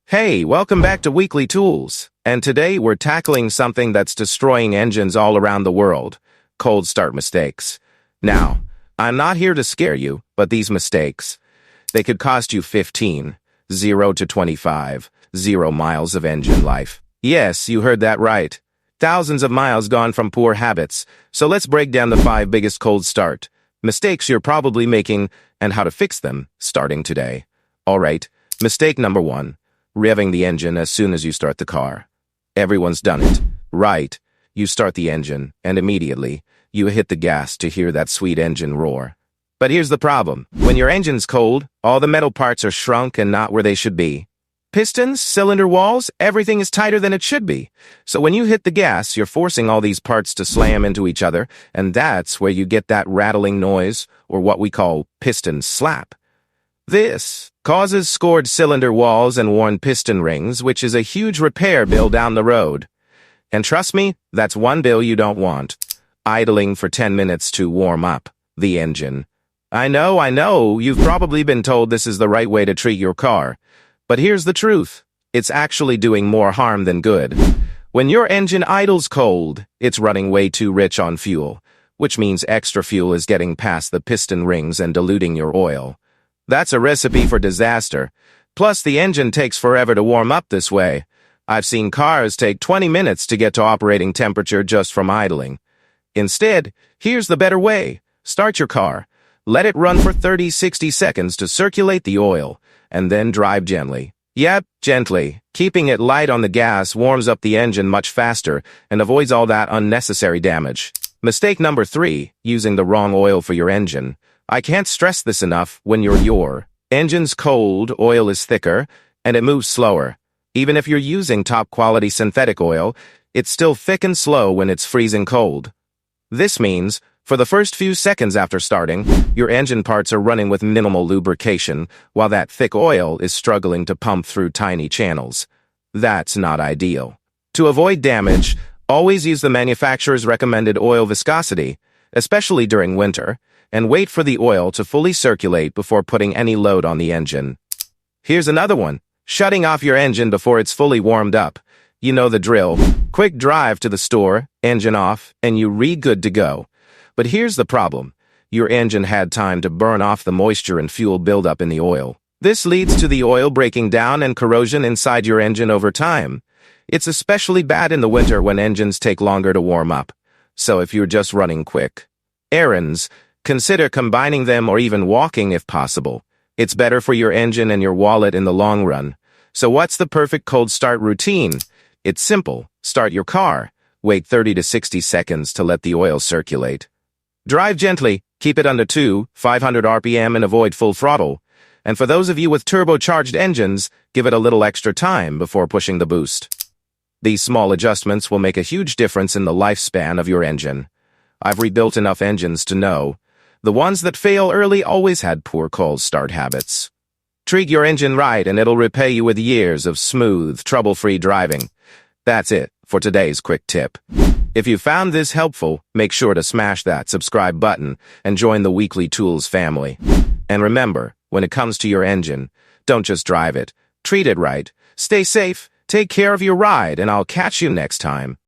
Hey, welcome back to Weekly Tools, and today we're tackling something that's destroying engines all around the world, cold start mistakes. Now, I'm not here to scare you, but these mistakes, they could cost you 15, 0 to 25, 0 miles of engine life. Yes, you heard that right. Thousands of miles gone from poor habits. So let's break down the 5 biggest cold start mistakes you're probably making and how to fix them starting today. All right, mistake number 1. Revving the engine as soon as you start the car. Everyone's done it, right? You start the engine, and immediately, you hit the gas to hear that sweet engine roar. But here's the problem. When your engine's cold, all the metal parts are shrunk and not where they should be. Pistons, cylinder walls, everything is tighter than it should be. So when you hit the gas, you're forcing all these parts to slam into each other, and that's where you get that rattling noise, or what we call piston slap. This causes scored cylinder walls and worn piston rings, which is a huge repair bill down the road. And trust me, that's one bill you don't want. Idling for 10 minutes to warm up the engine. I know, you've probably been told this is the right way to treat your car. But here's the truth. It's actually doing more harm than good. When your engine idles cold, it's running way too rich on fuel, which means extra fuel is getting past the piston rings and diluting your oil. That's a recipe for disaster. Plus, the engine takes forever to warm up this way. I've seen cars take 20 minutes to get to operating temperature just from idling. Instead, here's the better way. Start your car. Let it run for 30-60 seconds to circulate the oil, and then drive gently. Yep, gently. Keeping it light on the gas warms up the engine much faster and avoids all that unnecessary damage. Mistake number 3, using the wrong oil for your engine. I can't stress this enough. When your engine's cold, oil is thicker, and it moves slower. Even if you're using top-quality synthetic oil, it's still thick and slow when it's freezing cold. This means, for the first few seconds after starting, your engine parts are running with minimal lubrication, while that thick oil is struggling to pump through tiny channels. That's not ideal. To avoid damage, always use the manufacturer's recommended oil viscosity, especially during winter, and wait for the oil to fully circulate before putting any load on the engine. Here's another one. Shutting off your engine before it's fully warmed up. You know the drill. Quick drive to the store, engine off, and you're good to go. But here's the problem. Your engine had time to burn off the moisture and fuel buildup in the oil. This leads to the oil breaking down and corrosion inside your engine over time. It's especially bad in the winter when engines take longer to warm up. So if you're just running quick errands, consider combining them or even walking if possible. It's better for your engine and your wallet in the long run. So what's the perfect cold start routine? It's simple. Start your car. Wait 30 to 60 seconds to let the oil circulate. Drive gently. Keep it under 500 RPM and avoid full throttle. And for those of you with turbocharged engines, give it a little extra time before pushing the boost. These small adjustments will make a huge difference in the lifespan of your engine. I've rebuilt enough engines to know the ones that fail early always had poor cold start habits. Treat your engine right and it'll repay you with years of smooth, trouble-free driving. That's it for today's quick tip. If you found this helpful, make sure to smash that subscribe button and join the Weekly Tools family. And remember, when it comes to your engine, don't just drive it. Treat it right. Stay safe, take care of your ride, and I'll catch you next time.